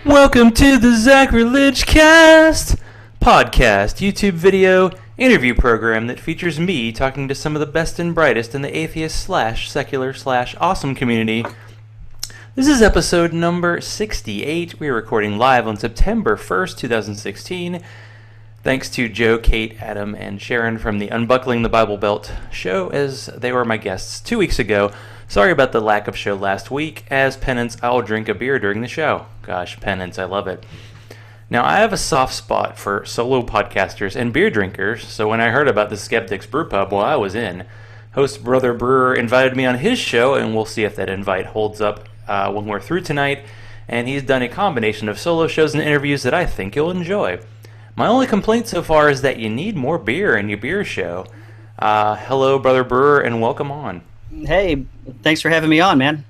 Welcome to the Zachrilege Cast podcast, YouTube video interview program that features me talking to some of the best and brightest in the atheist slash secular slash awesome community. This is episode number 68. We are recording live on September 1st, 2016. Thanks to Joe, Kate, Adam, and Sharon from the Unbuckling the Bible Belt show, as they were my guests 2 weeks ago. Sorry about the lack of show last week. As penance, I'll drink a beer during the show. Gosh, penance, I love it. Now, I have a soft spot for solo podcasters and beer drinkers, so when I heard about the Skeptic's Brewpub, well, I was in. Host Brother Brewer invited me on his show, and we'll see if that invite holds up when we're through tonight. And he's done a combination of solo shows and interviews that I think you'll enjoy. My only complaint so far is that you need more beer in your beer show. Hello, Brother Brewer, and welcome on. Hey, thanks for having me on, man.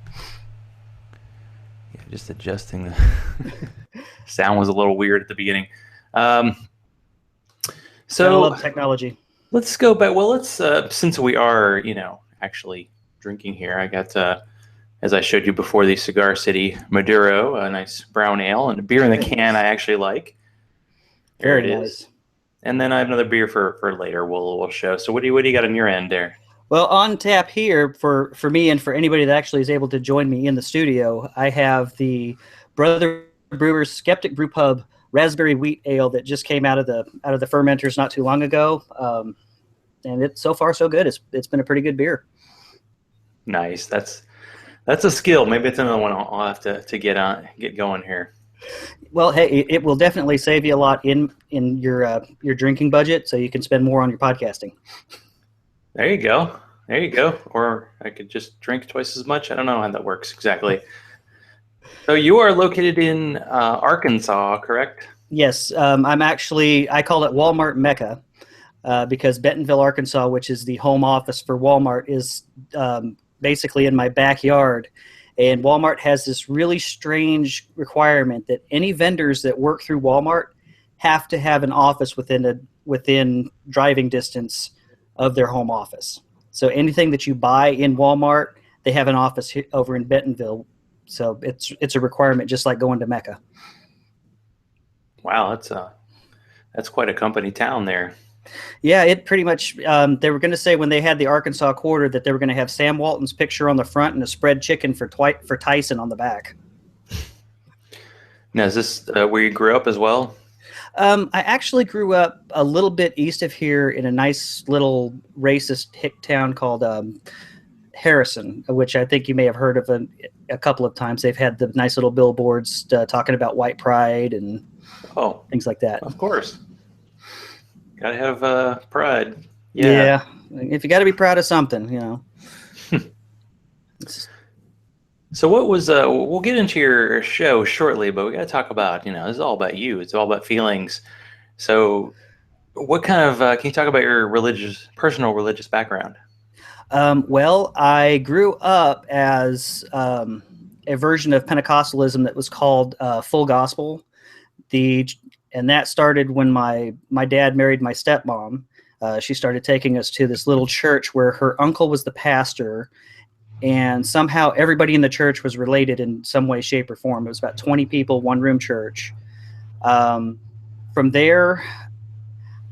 Yeah, just adjusting the sound was a little weird at the beginning. I love technology. Let's go back. Well, let's since we are, actually drinking here. I got, as I showed you before, the Cigar City Maduro, a nice brown ale, and a beer in the can I actually like. Very nice. And then I have another beer for later. We'll show. So what do you got on your end there? Well, on tap here for me and for anybody that actually is able to join me in the studio, I have the Brother Brewer Skeptic Brewpub Raspberry Wheat Ale that just came out of the fermenters not too long ago, and it's so far so good. It's been a pretty good beer. Nice. That's a skill. Maybe it's another one I'll have to get going here. Well, hey, it will definitely save you a lot in your drinking budget, so you can spend more on your podcasting. There you go. Or I could just drink twice as much. I don't know how that works exactly. So you are located in Arkansas, correct? Yes. I call it Walmart Mecca because Bentonville, Arkansas, which is the home office for Walmart, is basically in my backyard. And Walmart has this really strange requirement that any vendors that work through Walmart have to have an office within driving distance of their home office. So anything that you buy in Walmart, they have an office over in Bentonville. So it's a requirement, just like going to Mecca. Wow, that's quite a company town there. Yeah, it pretty much. They were going to say when they had the Arkansas quarter that they were going to have Sam Walton's picture on the front and a spread chicken for Tyson on the back. Now, is this where you grew up as well? I actually grew up a little bit east of here in a nice little racist hick town called Harrison, which I think you may have heard of a couple of times. They've had the nice little billboards talking about white pride and things like that. Of course. Gotta have pride. Yeah. If you got to be proud of something, So what was, we'll get into your show shortly, but we got to talk about, this is all about you. It's all about feelings. So what kind of, can you talk about your personal religious background? Well, I grew up as a version of Pentecostalism that was called Full Gospel. And that started when my dad married my stepmom. She started taking us to this little church where her uncle was the pastor. And somehow everybody in the church was related in some way, shape, or form. It was about 20 people, one-room church. From there,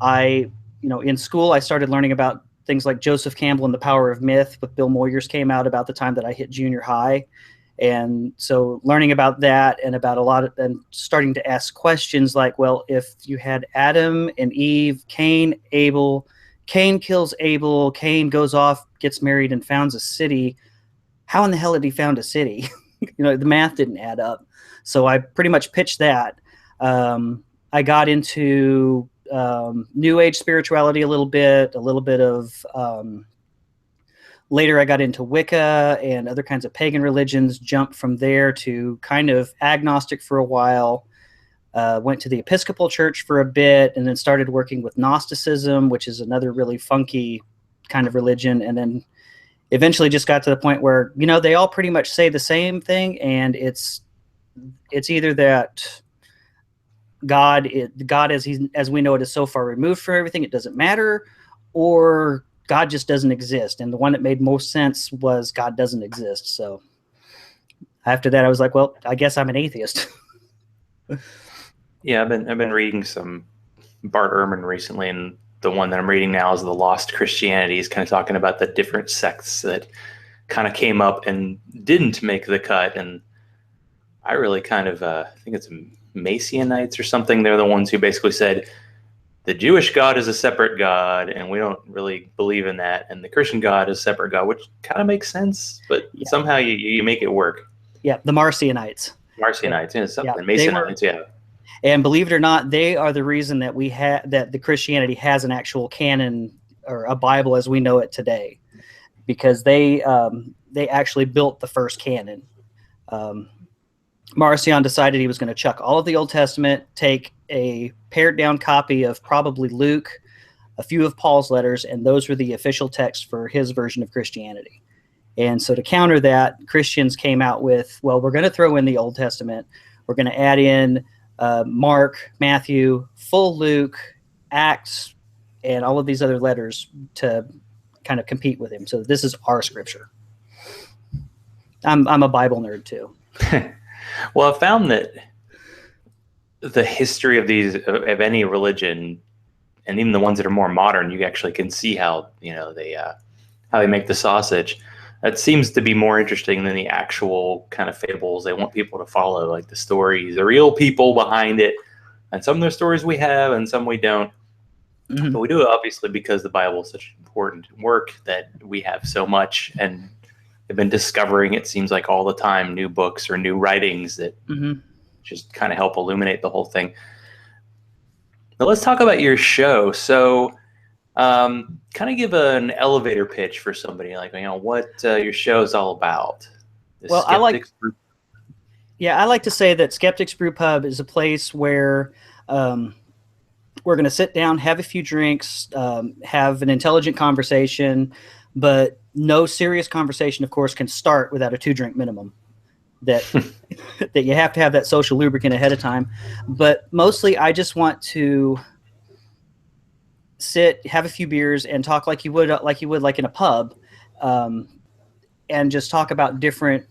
in school, I started learning about things like Joseph Campbell and the Power of Myth with Bill Moyers came out about the time that I hit junior high. And so learning about that and and starting to ask questions like, well, if you had Adam and Eve, Cain kills Abel, Cain goes off, gets married, and founds a city. How in the hell had he found a city? The math didn't add up. So I pretty much pitched that. I got into New Age spirituality a little bit of later I got into Wicca and other kinds of pagan religions, jumped from there to kind of agnostic for a while, went to the Episcopal Church for a bit, and then started working with Gnosticism, which is another really funky kind of religion, and then eventually just got to the point where, they all pretty much say the same thing, and it's either that God as we know it is so far removed from everything it doesn't matter, or God just doesn't exist. And the one that made most sense was God doesn't exist. So after that, I was like, well, I guess I'm an atheist. Yeah, I've been reading some Bart Ehrman recently, and the one that I'm reading now is The Lost Christianity. He's kind of talking about the different sects that kind of came up and didn't make the cut. And I really kind of I think it's Messianites or something. They're the ones who basically said the Jewish God is a separate God, and we don't really believe in that. And the Christian God is a separate God, which kind of makes sense, but Yeah, somehow you make it work. yeah, the Marcionites. Marcionites, yeah, Yeah, something. they were, Masonites, yeah. and believe it or not, they are the reason that that the Christianity has an actual canon or a Bible as we know it today, because they actually built the first canon. Um, Marcion decided he was going to chuck all of the Old Testament, take a pared down copy of probably Luke, a few of Paul's letters, and those were the official text for his version of Christianity. And so to counter that, Christians came out with, well, we're going to throw in the Old Testament. We're going to add in Mark, Matthew, full Luke, Acts, and all of these other letters to kind of compete with him. So this is our scripture. I'm a Bible nerd too. Well, I found that the history of these of any religion, and even the ones that are more modern, you actually can see how they make the sausage. That seems to be more interesting than the actual kind of fables they want people to follow, like the stories, the real people behind it. And some of the stories we have, and some we don't. Mm-hmm. But we do it obviously because the Bible is such important work that we have so much, and have been discovering, it seems like all the time, new books or new writings that just kind of help illuminate the whole thing. Now let's talk about your show. So kind of give an elevator pitch for somebody, like, what your show is all about. Well, I like to say that Skeptic's Brewpub is a place where we're going to sit down, have a few drinks, have an intelligent conversation, but no serious conversation, of course, can start without a 2-drink minimum. That that you have to have that social lubricant ahead of time. But mostly, I just want to sit, have a few beers, and talk like you would in a pub, and just talk about different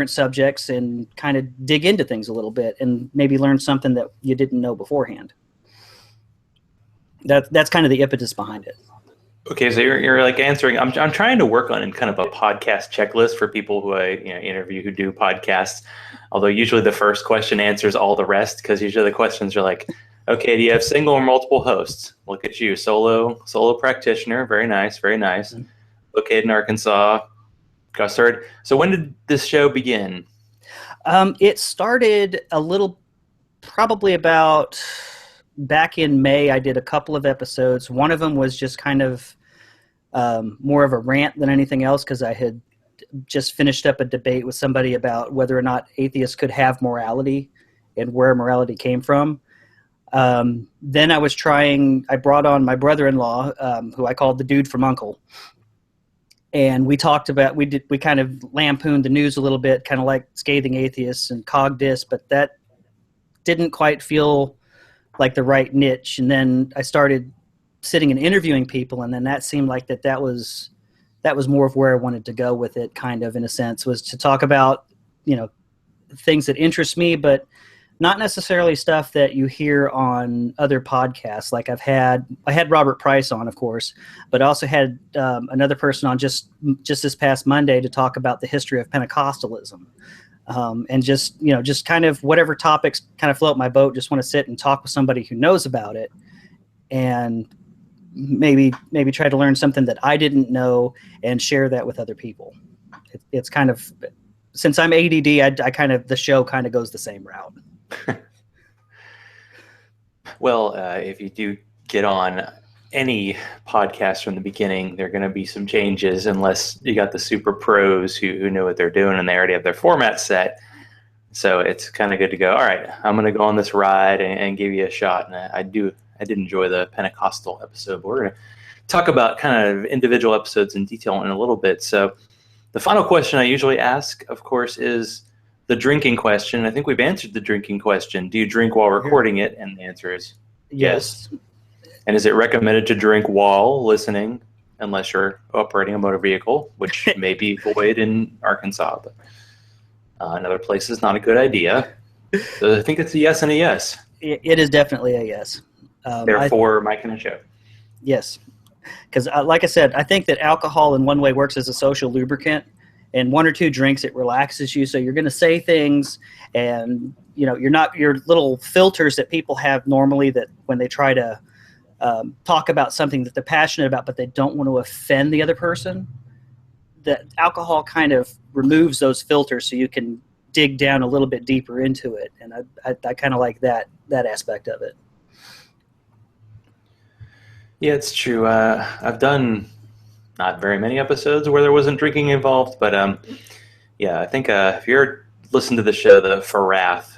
subjects and kind of dig into things a little bit, and maybe learn something that you didn't know beforehand. That's kind of the impetus behind it. Okay, so you're like answering. I'm trying to work on kind of a podcast checklist for people who I interview who do podcasts. Although usually the first question answers all the rest, because usually the questions are like, okay, do you have single or multiple hosts? Look at you, solo practitioner. Very nice, very nice. Mm-hmm. Located in Arkansas. Got started. So when did this show begin? It started probably about back in May. I did a couple of episodes. One of them was just kind of more of a rant than anything else, because I had just finished up a debate with somebody about whether or not atheists could have morality and where morality came from. Then I brought on my brother-in-law, who I called the dude from Uncle. And we talked about, we kind of lampooned the news a little bit, kind of like Scathing Atheists and Cogdis, but that didn't quite feel like the right niche. And then I started sitting and interviewing people, and then that seemed like that was more of where I wanted to go with it, kind of, in a sense, was to talk about, things that interest me, but not necessarily stuff that you hear on other podcasts. Like I had Robert Price on, of course, but I also had another person on just this past Monday to talk about the history of Pentecostalism. And just kind of whatever topics kind of float my boat. Just want to sit and talk with somebody who knows about it, and maybe try to learn something that I didn't know and share that with other people. It's kind of, since I'm ADD, the show kind of goes the same route. Well, if you do get on any podcast from the beginning, there are going to be some changes, unless you got the super pros who know what they're doing and they already have their format set. So it's kind of good to go, all right, I'm going to go on this ride and give you a shot. And I did enjoy the Pentecostal episode, but we're going to talk about kind of individual episodes in detail in a little bit. So the final question I usually ask, of course, is the drinking question. I think we've answered the drinking question. Do you drink while recording it? And the answer is yes. And is it recommended to drink while listening, unless you're operating a motor vehicle, which may be void in Arkansas, but in other places, not a good idea. So I think it's a yes and a yes. It is definitely a yes. Therefore, Mike and a show. Yes, because like I said, I think that alcohol in one way works as a social lubricant. And one or two drinks, it relaxes you. So you're going to say things, and you're not your little filters that people have normally that when they try to talk about something that they're passionate about, but they don't want to offend the other person. That alcohol kind of removes those filters, so you can dig down a little bit deeper into it. And I kind of like that aspect of it. Yeah, it's true. I've done not very many episodes where there wasn't drinking involved, but yeah, I think if you're listening to the show, the Farath,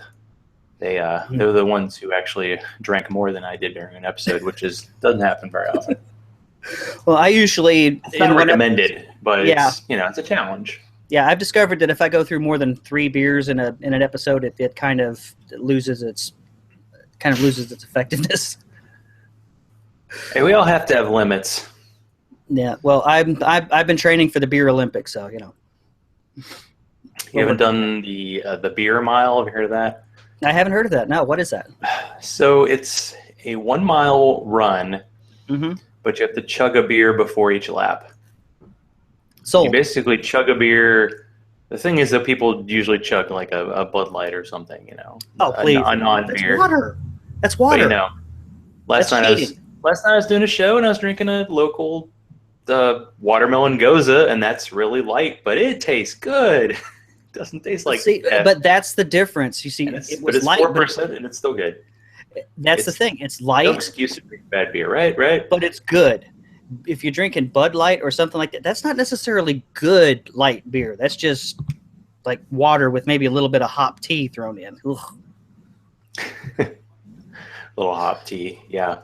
they're the ones who actually drank more than I did during an episode, which doesn't happen very often. Well, I usually it's not recommended, but it's it's a challenge. Yeah, I've discovered that if I go through more than 3 beers in an episode, it kind of loses its effectiveness. Hey, we all have to have limits. Yeah, well, I've been training for the Beer Olympics, so You haven't done the beer mile. Have you heard of that? I haven't heard of that. No, what is that? So it's a 1 mile run, but you have to chug a beer before each lap. So you basically chug a beer. The thing is that people usually chug like a Bud Light or something, Oh, please. A non-beer. That's water. But, last night I was doing a show and I was drinking a local watermelon goza, and that's really light, but it tastes good. It doesn't taste like but that's the difference. You see, it was light, 4%, and it's still good. That's the thing. It's light. No excuse to drink bad beer, right? But it's good. If you're drinking Bud Light or something like that, that's not necessarily good light beer. That's just like water with maybe a little bit of hop tea thrown in. Little hop tea, yeah.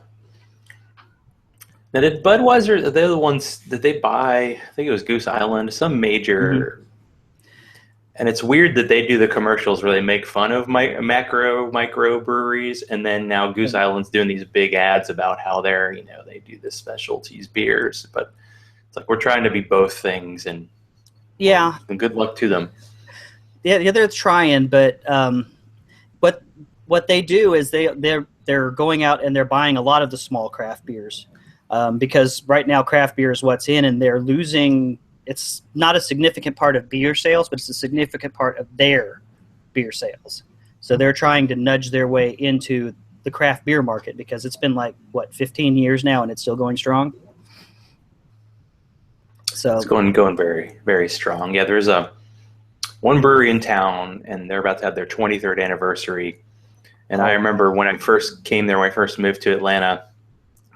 Now, did Budweiser, they're the ones that they buy, I think it was Goose Island, some major, and it's weird that they do the commercials where they make fun of micro breweries, and then now Goose Island's doing these big ads about how they're, they do the specialties beers, but it's like we're trying to be both things, and and good luck to them. Yeah, they're trying, but what they do is they're going out and they're buying a lot of the small craft beers. Because right now craft beer is what's in, and they're losing. It's not a significant part of beer sales, but it's a significant part of their beer sales. So they're trying to nudge their way into the craft beer market because it's been 15 years now, and it's still going strong. So it's going very, very strong. Yeah, there's one brewery in town, and they're about to have their 23rd anniversary. And I remember when I first came there, when I first moved to Atlanta,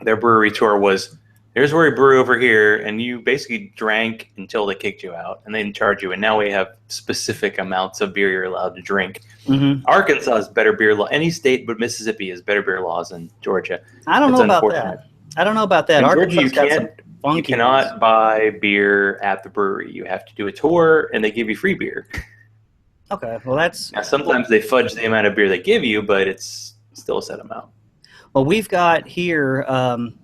their brewery tour was, here's where we brew over here, and you basically drank until they kicked you out, and they didn't charge you. And now we have specific amounts of beer you're allowed to drink. Arkansas has better beer law. Any state but Mississippi has better beer laws than Georgia. I don't know about that. Georgia, you cannot buy beer at the brewery. You have to do a tour, and they give you free beer. Okay, well that's... Now, sometimes they fudge the amount of beer they give you, but it's still a set amount. Well, we've got here,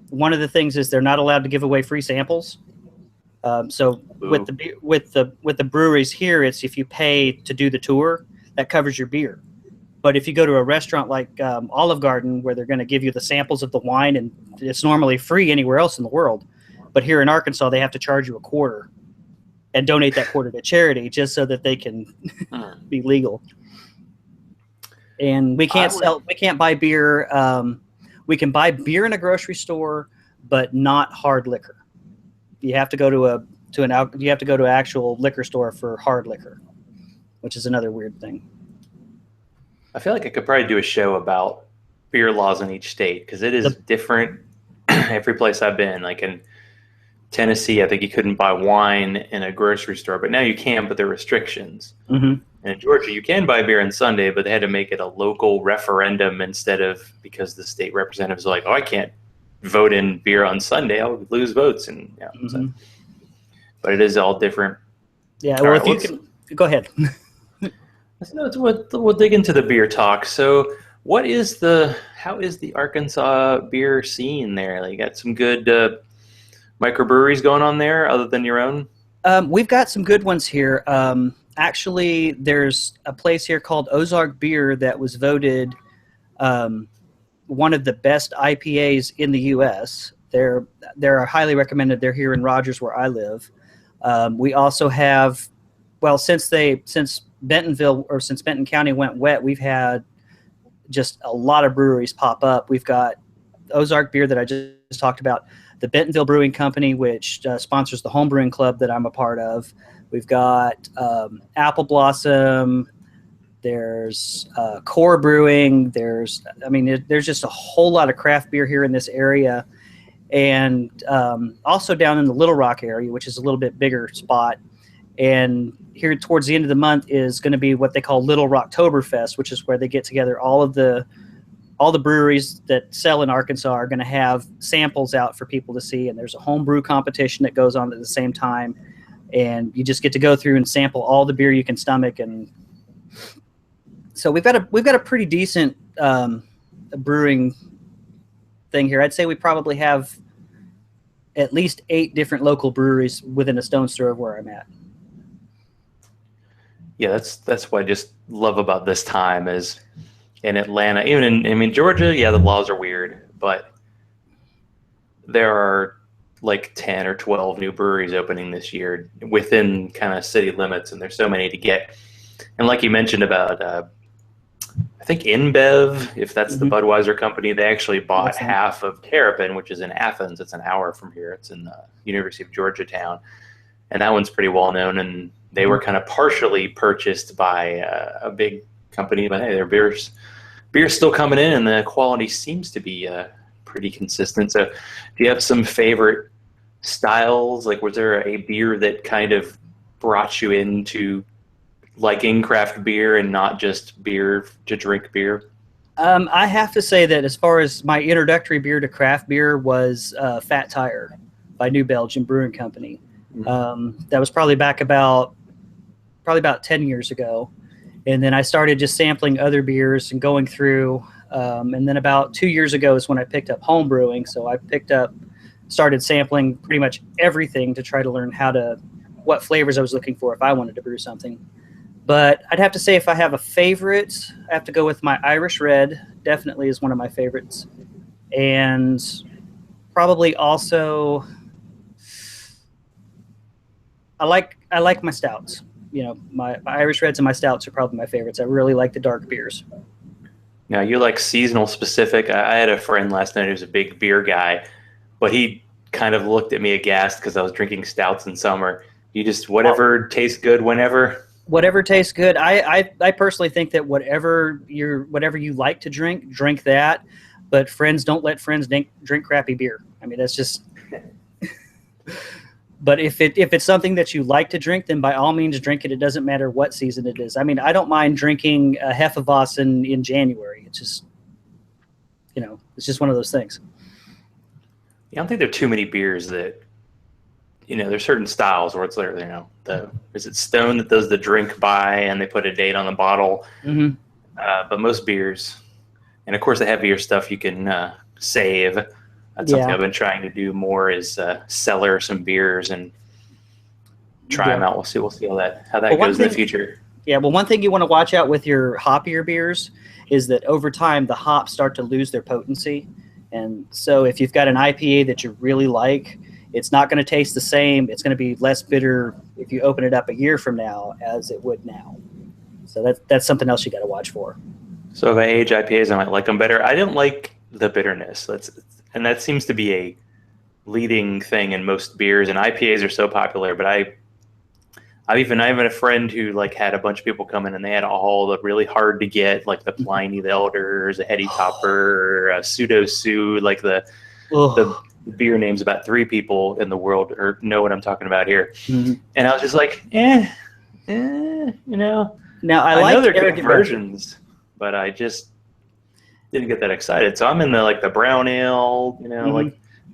one of the things is they're not allowed to give away free samples. So with the breweries here, it's if you pay to do the tour, that covers your beer. But if you go to a restaurant like Olive Garden, where they're going to give you the samples of the wine, and it's normally free anywhere else in the world, but here in Arkansas, they have to charge you a quarter and donate that quarter to charity just so that they can be legal. And we can't buy beer. We can buy beer in a grocery store, but not hard liquor. You have to go to an actual liquor store for hard liquor, which is another weird thing. I feel like I could probably do a show about beer laws in each state, because it is different every place I've been. Like in Tennessee, I think you couldn't buy wine in a grocery store, but now you can, but there are restrictions. And in Georgia, you can buy beer on Sunday, but they had to make it a local referendum because the state representatives are like, oh, I can't vote in beer on Dig I'll lose votes. And but it is all different. Yeah, well, if you can go ahead. We'll dig into the beer talk. So how is the Arkansas beer scene there? Like, you got some good microbreweries going on there other than your own? We've got some good ones here. Actually, there's a place here called Ozark Beer that was voted one of the best IPAs in the U.S. They're highly recommended. They're here in Rogers, where I live. We also have, well, since Benton County went wet, we've had just a lot of breweries pop up. We've got Ozark Beer that I just talked about, the Bentonville Brewing Company, which sponsors the home brewing club that I'm a part of. We've got Apple Blossom. There's Core Brewing. There's just a whole lot of craft beer here in this area. And also down in the Little Rock area, which is a little bit bigger spot. And here towards the end of the month is going to be what they call Little Rocktoberfest, which is where they get together all the breweries that sell in Arkansas are going to have samples out for people to see. And there's a home brew competition that goes on at the same time. And you just get to go through and sample all the beer you can stomach. And so we've got a pretty decent brewing thing here. I'd say we probably have at least 8 different local breweries within a stone's throw of where I'm at. Yeah, that's what I just love about this time is in Atlanta, even in Georgia, yeah, the laws are weird, but there are like 10 or 12 new breweries opening this year within kind of city limits, and there's so many to get. And like you mentioned about, I think InBev, if that's the Budweiser company, they actually bought half of Terrapin, which is in Athens. It's an hour from here. It's in the University of Georgia town, and that one's pretty well known. And they were kind of partially purchased by a big company, but hey, their beer's still coming in, and the quality seems to be pretty consistent. So, do you have some favorite styles? Like, was there a beer that kind of brought you into liking craft beer and not just beer to drink beer? I have to say that as far as my introductory beer to craft beer was Fat Tire by New Belgium Brewing Company. That was probably about 10 years ago. And then I started just sampling other beers and going through. And then about 2 years ago is when I picked up home brewing. So I started sampling pretty much everything to try to learn what flavors I was looking for if I wanted to brew something. But I'd have to say if I have a favorite, I have to go with my Irish Red. Definitely is one of my favorites. And probably also I like my stouts. You know, my Irish Reds and my stouts are probably my favorites. I really like the dark beers. Now, you like seasonal specific. I had a friend last night who's a big beer guy, but he kind of looked at me aghast because I was drinking stouts in summer. You just, whatever tastes good whenever? Whatever tastes good. I personally think that whatever you like to drink that. But friends, don't let friends drink crappy beer. I mean, that's just... But if it's something that you like to drink, then by all means drink it. It doesn't matter what season it is. I mean, I don't mind drinking a Hefeweizen in January. It's just, it's just one of those things. Yeah, I don't think there are too many beers that, there's certain styles where it's like, is it Stone that does the drink by and they put a date on the bottle? Mm-hmm. But most beers, and of course the heavier stuff you can save. That's something I've been trying to do more is cellar some beers and try them out. We'll see how that goes in the future. Yeah, well, one thing you want to watch out with your hoppier beers is that over time the hops start to lose their potency. And so if you've got an IPA that you really like, it's not going to taste the same. It's going to be less bitter if you open it up a year from now as it would now. So that's something else you got to watch for. So if I age IPAs, I might like them better. I didn't like the bitterness. And that seems to be a leading thing in most beers. And IPAs are so popular, but I have a friend who had a bunch of people come in and they had all the really hard to get, like the Pliny the Elder, a Heady Topper, a Pseudo Sue, the beer names about 3 people in the world know what I'm talking about here. Mm-hmm. And I was just like, Now I know they're good versions, but I just didn't get that excited. So I'm in the brown ale,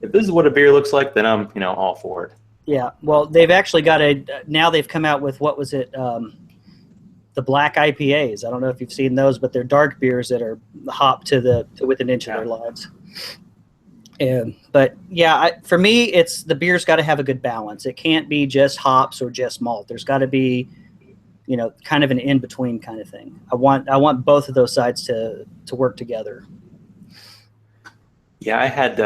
if this is what a beer looks like, then I'm, all for it. Yeah. Well, they've actually now they've come out with, what was it? The black IPAs. I don't know if you've seen those, but they're dark beers that are hopped to within an inch of their lives. But yeah, for me, it's the beer's got to have a good balance. It can't be just hops or just malt. There's got to be kind of an in-between kind of thing. I want both of those sides to work together. Yeah, I had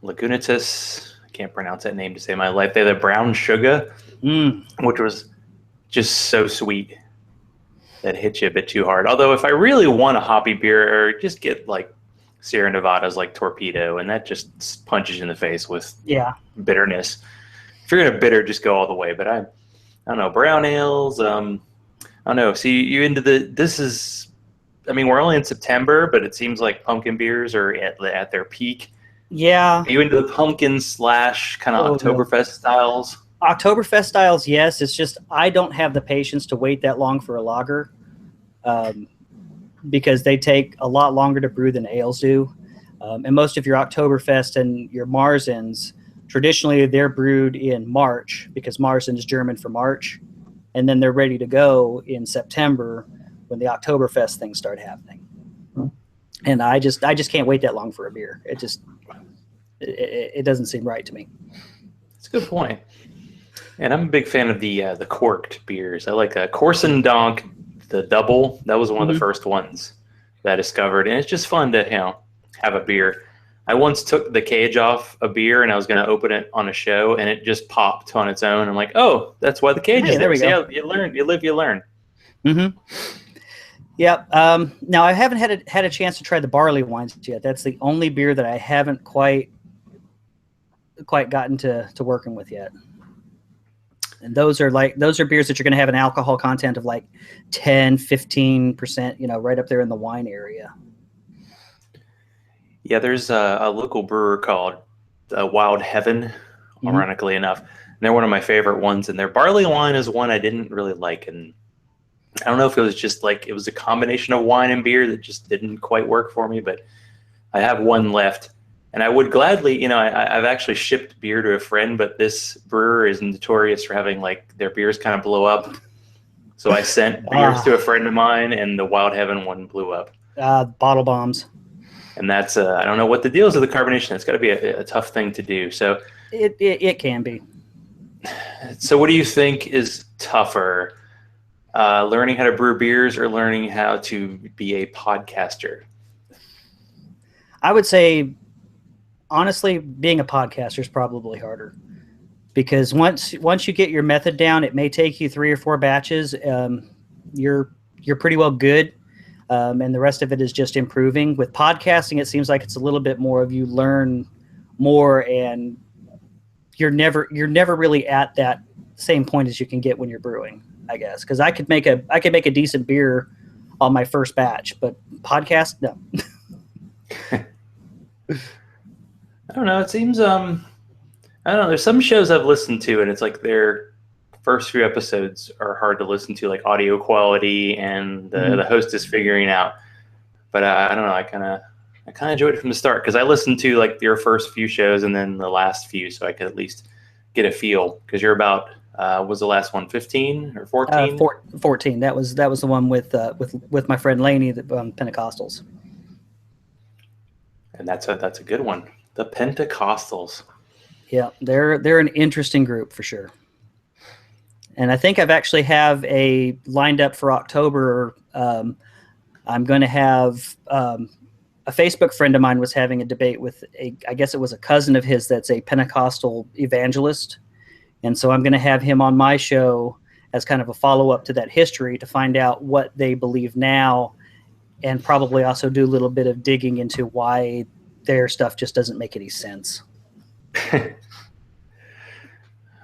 Lagunitas. I can't pronounce that name to save my life. They had a brown sugar, which was just so sweet that hit you a bit too hard. Although if I really want a hoppy beer, or just get like Sierra Nevadas like Torpedo, and that just punches you in the face with bitterness. If you're gonna bitter, just go all the way. But I don't know, brown ales. I don't know. See, you into this is. I mean, we're only in September, but it seems like pumpkin beers are at their peak. Yeah. Are you into the pumpkin / kind of Oktoberfest styles? Oktoberfest styles, yes. It's just I don't have the patience to wait that long for a lager, because they take a lot longer to brew than ales do. And most of your Oktoberfest and your Marzens, traditionally they're brewed in March, because Marzen is German for March, and then they're ready to go in September when the Oktoberfest things start happening. And I just can't wait that long for a beer. It doesn't seem right to me. That's a good point. And I'm a big fan of the corked beers. I like a Corson Donk, the double. That was one of the first ones that I discovered, and it's just fun to have a beer. I once took the cage off a beer, and I was going to open it on a show, and it just popped on its own. I'm like, oh, that's why the cage is there. We go. So you learn, you live, you learn. Mm-hmm. Yep. Now I haven't had a chance to try the barley wines yet. That's the only beer that I haven't quite gotten to working with yet. And those are beers that you're going to have an alcohol content of like 10, 15%, right up there in the wine area. Yeah, there's a local brewer called Wild Heaven, ironically enough. And they're one of my favorite ones. And their barley wine is one I didn't really like. And I don't know if it was just like it was a combination of wine and beer that just didn't quite work for me. But I have one left. And I would gladly, I've actually shipped beer to a friend, but this brewer is notorious for having like their beers kind of blow up. So I sent beers to a friend of mine, and the Wild Heaven one blew up. Bottle bombs. And that's I don't know what the deal is with the carbonation. It's got to be a tough thing to do. So it can be. So what do you think is tougher, learning how to brew beers or learning how to be a podcaster? I would say, honestly, being a podcaster is probably harder, because once you get your method down, it may take you 3 or 4 batches. You're pretty well good, and the rest of it is just improving. With podcasting, it seems like it's a little bit more of you learn more, and you're never really at that same point as you can get when you're brewing, I guess. Because I could make a decent beer on my first batch, but podcast, no. I don't know. It seems I don't know. There's some shows I've listened to, and it's like their first few episodes are hard to listen to, like audio quality, and the host is figuring out. But I don't know. I kind of enjoyed it from the start, because I listened to like your first few shows and then the last few, so I could at least get a feel. Because you're about was the last one 15 or 14? 14. That was the one with my friend Laney, the Pentecostals. And that's a good one. The Pentecostals. Yeah, they're an interesting group for sure. And I think I've actually have a lined up for October. I'm going to have a Facebook friend of mine was having a debate with I guess it was a cousin of his that's a Pentecostal evangelist. And so I'm going to have him on my show as kind of a follow-up to that history to find out what they believe now, and probably also do a little bit of digging into why their stuff just doesn't make any sense.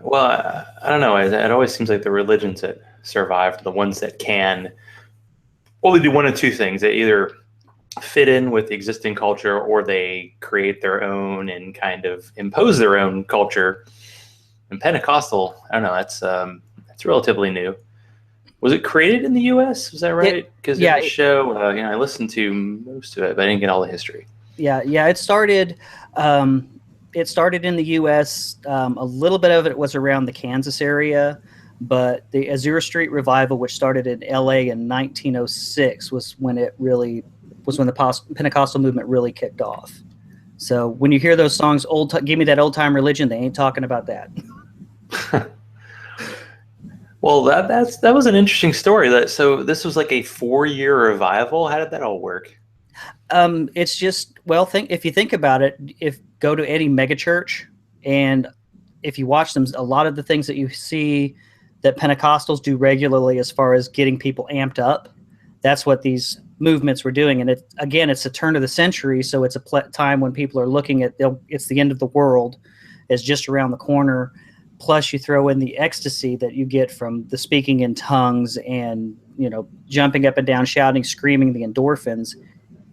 Well, I don't know. It always seems like the religions that survive, the ones that can only do one of two things. They either fit in with the existing culture, or they create their own and kind of impose their own culture. And Pentecostal, I don't know. That's relatively new. Was it created in the U.S.? Was that right? Because in the show, I listened to most of it, but I didn't get all the history. Yeah. It started in the U.S. A little bit of it was around the Kansas area, but the Azusa Street Revival, which started in L.A. in 1906, was when the Pentecostal movement really kicked off. So when you hear those songs, "Give Me That Old Time Religion," they ain't talking about that. Well, that was an interesting story. So this was like a 4-year revival. How did that all work? It's just, well, think if you think about it, if go to any megachurch and if you watch them, a lot of the things that you see that Pentecostals do regularly as far as getting people amped up, that's what these movements were doing. And again, it's the turn of the century, so it's a time when people are looking at it's the end of the world is just around the corner. Plus, you throw in the ecstasy that you get from the speaking in tongues and jumping up and down, shouting, screaming, the endorphins,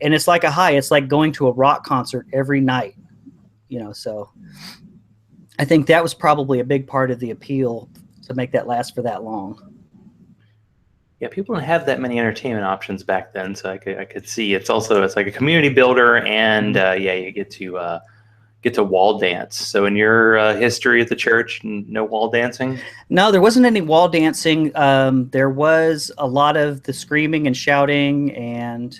and it's like a high. It's like going to a rock concert every night. So I think that was probably a big part of the appeal to make that last for that long. Yeah, people didn't have that many entertainment options back then, so I could see it's like a community builder, and yeah, you get to wall dance. So in your history at the church, no wall dancing? No, there wasn't any wall dancing. There was a lot of the screaming and shouting, and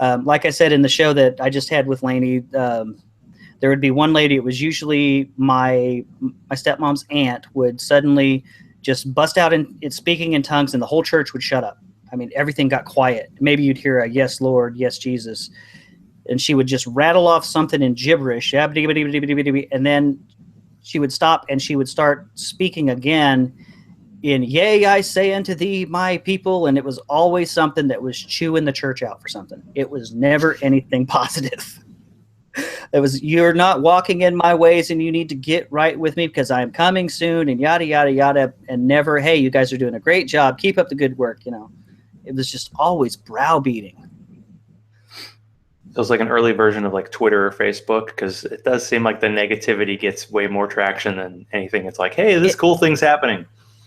like I said in the show that I just had with Lainey, there would be one lady. It was usually my stepmom's aunt would suddenly just bust out in speaking in tongues, and the whole church would shut up. I mean, everything got quiet. Maybe you'd hear a "Yes, Lord," "Yes, Jesus," and she would just rattle off something in gibberish, and then she would stop and she would start speaking again in "Yea, I say unto thee, my people," and it was always something that was chewing the church out for something. It was never anything positive. It was, "You're not walking in my ways and you need to get right with me because I'm coming soon," and yada, yada, yada. And never, "Hey, you guys are doing a great job. Keep up the good work." It was just always browbeating. So it's like an early version of like Twitter or Facebook, because it does seem like the negativity gets way more traction than anything. It's like, hey, this cool thing's happening.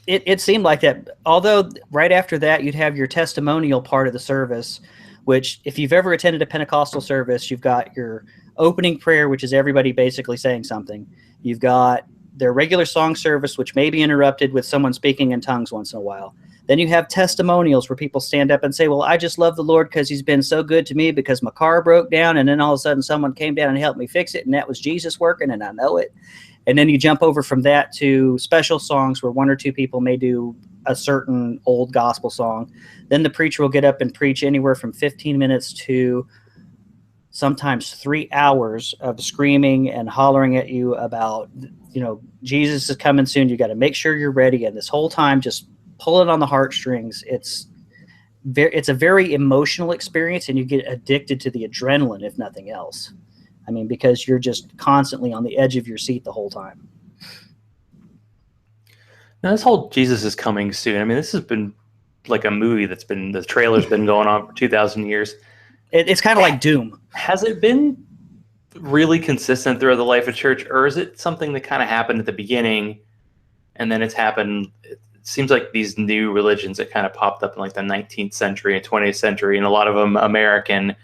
It seemed like that. Although right after that, you'd have your testimonial part of the service, which if you've ever attended a Pentecostal service, you've got your opening prayer, which is everybody basically saying something. You've got their regular song service, which may be interrupted with someone speaking in tongues once in a while. Then you have testimonials where people stand up and say, "Well, I just love the Lord because he's been so good to me because my car broke down, and then all of a sudden someone came down and helped me fix it, and that was Jesus working, and I know it." And then you jump over from that to special songs where one or two people may do a certain old gospel song. Then the preacher will get up and preach anywhere from 15 minutes to sometimes 3 hours of screaming and hollering at you about, Jesus is coming soon. You got to make sure you're ready. And this whole time, just pulling on the heartstrings. It's a very emotional experience, and you get addicted to the adrenaline, if nothing else. I mean, because you're just constantly on the edge of your seat the whole time. Now, this whole Jesus is coming soon. I mean, this has been like a movie the trailer's been going on for 2,000 years. It's kind of like Doom. Has it been really consistent throughout the life of church, or is it something that kind of happened at the beginning and then it's happened? It seems like these new religions that kind of popped up in like the 19th century and 20th century, and a lot of them American,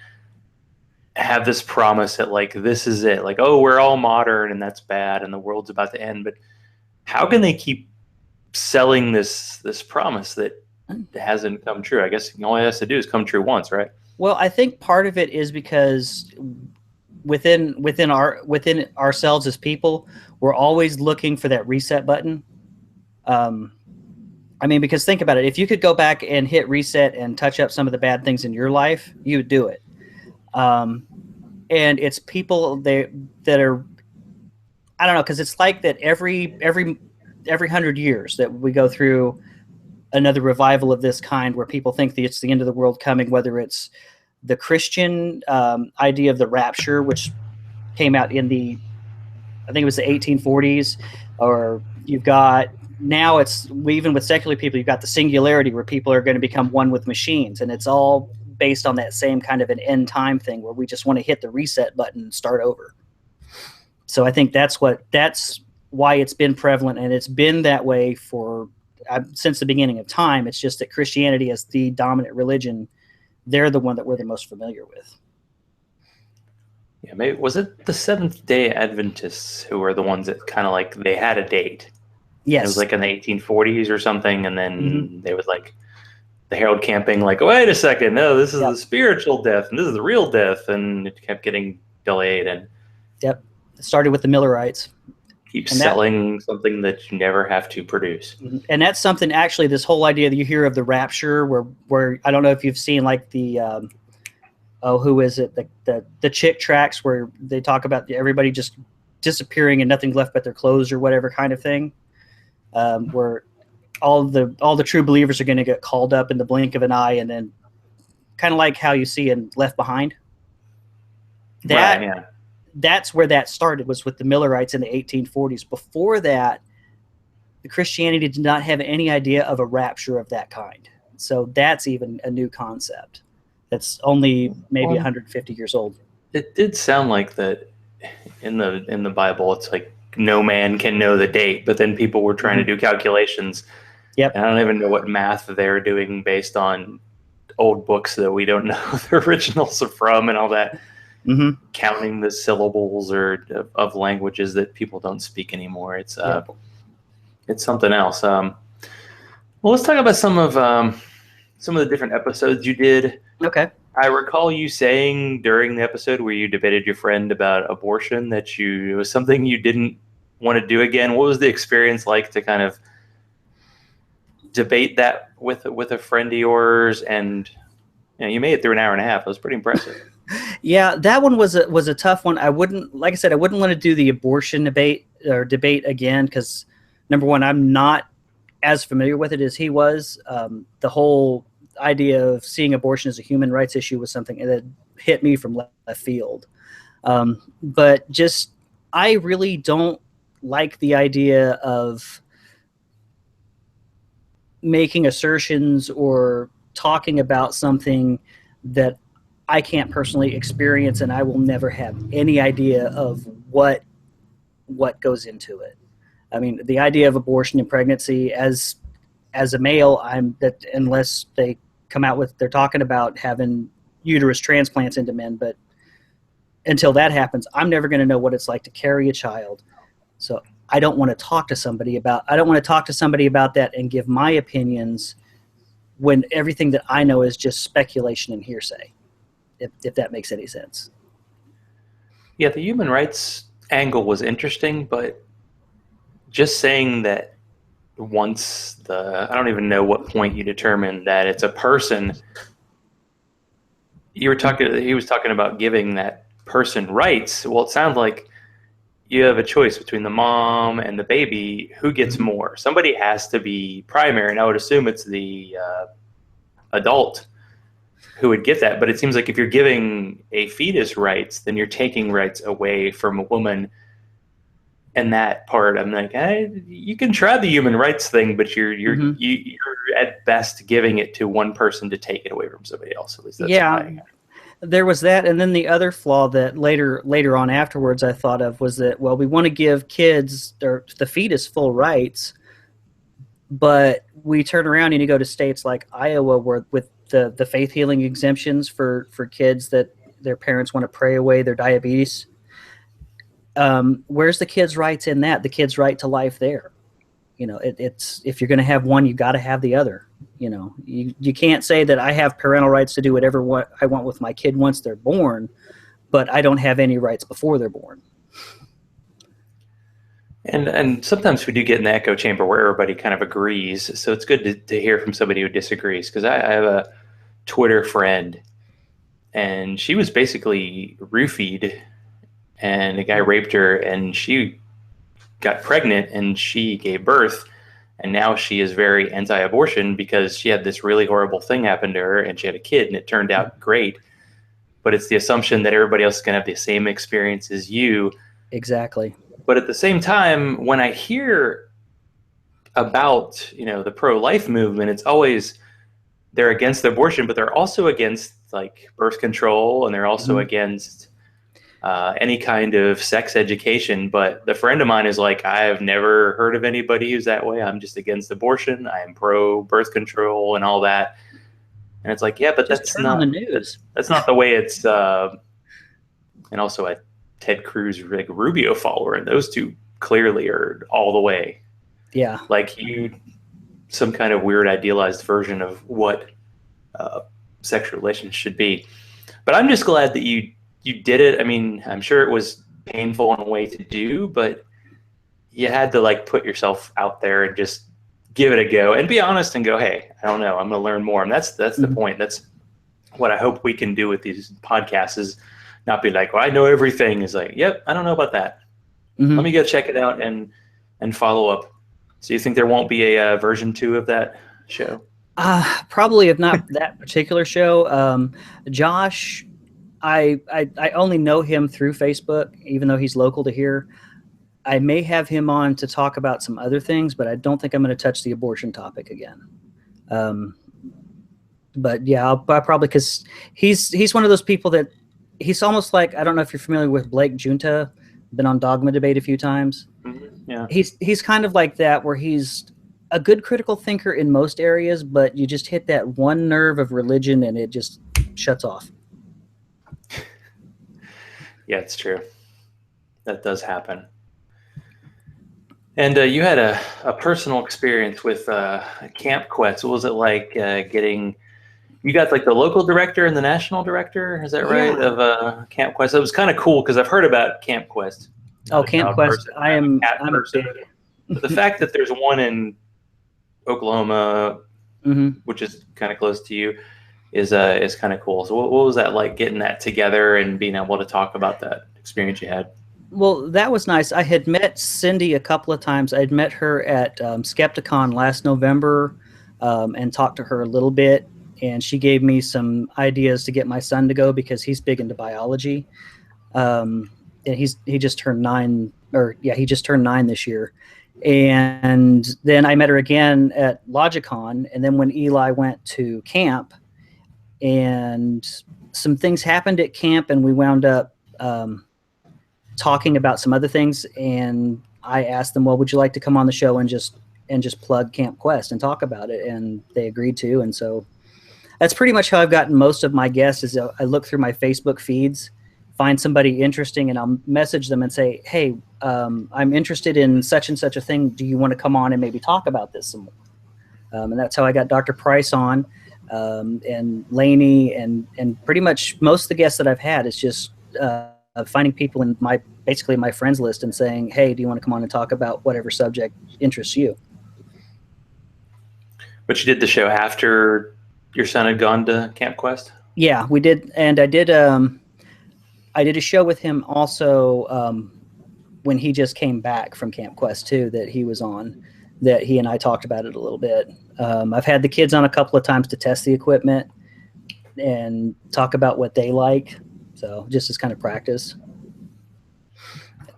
have this promise that like this is it, like, oh, we're all modern and that's bad and the world's about to end. But how can they keep selling this promise that hasn't come true? I guess all it has to do is come true once, right? Well, I think part of it is because within ourselves as people, we're always looking for that reset button. I mean, because think about it, if you could go back and hit reset and touch up some of the bad things in your life, you would do it. And it's people that are, I don't know, because it's like that every 100 years that we go through another revival of this kind where people think that it's the end of the world coming, whether it's the Christian idea of the rapture, which came out in I think it was the 1840s, or you've got, now even with secular people, you've got the singularity where people are going to become one with machines, and it's all based on that same kind of an end time thing where we just want to hit the reset button and start over. So I think that's why it's been prevalent, and it's been that way since the beginning of time. It's just that Christianity as the dominant religion, they're the one that we're the most familiar with. Yeah, maybe was it the Seventh-day Adventists who were the ones that kind of like they had a date? Yes, it was like in the 1840s or something, and then they would like the Herald camping, like, wait a second, no, this is the spiritual death, and this is the real death, and it kept getting delayed. And it started with the Millerites. Keep And that, selling something that you never have to produce. and that's something, actually, this whole idea that you hear of the rapture, where I don't know if you've seen like the who is it, the chick tracks where they talk about everybody just disappearing and nothing left but their clothes or whatever kind of thing, where all the true believers are going to get called up in the blink of an eye, and then kind of like how you see in Left Behind. That Right, yeah. That's where that started, was with the Millerites in the 1840s. Before that, the Christianity did not have any idea of a rapture of that kind. So that's even a new concept. That's only maybe 150 years old. It did sound like that in the Bible. It's like no man can know the date, but then people were trying to do calculations. Yep. And I don't even know what math they're doing based on old books that we don't know the originals are from and all that. Counting the syllables of languages that people don't speak anymore. It's something else. Well, let's talk about some of the different episodes you did. Okay. I recall you saying during the episode where you debated your friend about abortion that it was something you didn't want to do again. What was the experience like to kind of debate that with a friend of yours? And you made it through an hour and a half. It was pretty impressive. Yeah, that one was a tough one. I wouldn't want to do the abortion debate again, because number one, I'm not as familiar with it as he was. The whole idea of seeing abortion as a human rights issue was something that hit me from left field. But just, I really don't like the idea of making assertions or talking about something that I can't personally experience, and I will never have any idea of what goes into it. I mean, the idea of abortion and pregnancy, as a male, unless they come out with, they're talking about having uterus transplants into men, but until that happens, I'm never going to know what it's like to carry a child. So I don't want to talk to somebody about that and give my opinions when everything that I know is just speculation and hearsay, if that makes any sense. Yeah, the human rights angle was interesting, but just saying that I don't even know what point you determined that it's a person. He was talking about giving that person rights. Well, it sounds like you have a choice between the mom and the baby. Who gets more? Somebody has to be primary, and I would assume it's the adult who would get that. But it seems like if you're giving a fetus rights, then you're taking rights away from a woman. And that part, I'm like, you can try the human rights thing, but you're at best giving it to one person to take it away from somebody else. At least that's there was that, and then the other flaw that later on afterwards I thought of was that, well, we want to give kids or the fetus full rights, but we turn around and you go to states like Iowa where with the faith healing exemptions for kids that their parents want to pray away their diabetes. Where's the kids' rights in that? The kids' right to life there. It's if you're going to have one, you got to have the other. You can't say that I have parental rights to do whatever I want with my kid once they're born, but I don't have any rights before they're born. And sometimes we do get in the echo chamber where everybody kind of agrees. So it's good to hear from somebody who disagrees, because I have a Twitter friend, and she was basically roofied, and a guy raped her, and she got pregnant, and she gave birth, and now she is very anti-abortion because she had this really horrible thing happen to her, and she had a kid, and it turned out great. But it's the assumption that everybody else is going to have the same experience as you. Exactly. But at the same time, when I hear about the pro-life movement, it's always they're against abortion, but they're also against like birth control, and they're also against any kind of sex education. But the friend of mine is like, I have never heard of anybody who's that way. I'm just against abortion. I am pro birth control and all that. And it's like, yeah, but Just that's turn not on the news. That's not the way it's. And also a Ted Cruz Rubio follower, and those two clearly are all the way. Yeah, like some kind of weird idealized version of what sexual relations should be. But I'm just glad that you did it. I mean, I'm sure it was painful in a way to do, but you had to like put yourself out there and just give it a go and be honest and go, hey, I don't know, I'm going to learn more. And that's the point. That's what I hope we can do with these podcasts, is not be like, well, I know everything. Is like, yep, I don't know about that. Let me go check it out and follow up. So you think there won't be a version 2 of that show? Probably, if not that particular show. Josh, I only know him through Facebook, even though he's local to here. I may have him on to talk about some other things, but I don't think I'm going to touch the abortion topic again. But yeah, I'll probably, because he's one of those people that he's almost like, I don't know if you're familiar with Blake Junta, been on Dogma Debate a few times. Yeah, he's kind of like that, where he's a good critical thinker in most areas, but you just hit that one nerve of religion and it just shuts off. Yeah, it's true. That does happen. And you had a personal experience with Camp Quest. What was it like getting? You got like the local director and the national director. Is that right? Yeah. Of Camp Quest. It was kind of cool because I've heard about Camp Quest. Camp Quest. I'm a big. But the fact that there's one in Oklahoma, which is kind of close to you, is kind of cool. So what was that like, getting that together and being able to talk about that experience you had? Well, that was nice. I had met Cindy a couple of times. I'd met her at Skepticon last November and talked to her a little bit. And she gave me some ideas to get my son to go, because he's big into biology. And he just turned 9, he just turned 9 this year. And then I met her again at Logicon. And then when Eli went to camp, and some things happened at camp, and we wound up talking about some other things, and I asked them, well, would you like to come on the show and just plug Camp Quest and talk about it? And they agreed to. And so that's pretty much how I've gotten most of my guests, is I look through my Facebook feeds, find somebody interesting, and I'll message them and say, hey, I'm interested in such and such a thing. Do you want to come on and maybe talk about this some more? And that's how I got Dr. Price on, and Laney, and pretty much most of the guests that I've had is just finding people in basically my friends list and saying, hey, do you want to come on and talk about whatever subject interests you? But you did the show after your son had gone to Camp Quest? Yeah, we did. And I did a show with him also when he just came back from Camp Quest too, that he was on, that he and I talked about it a little bit. I've had the kids on a couple of times to test the equipment and talk about what they like. So just as kind of practice.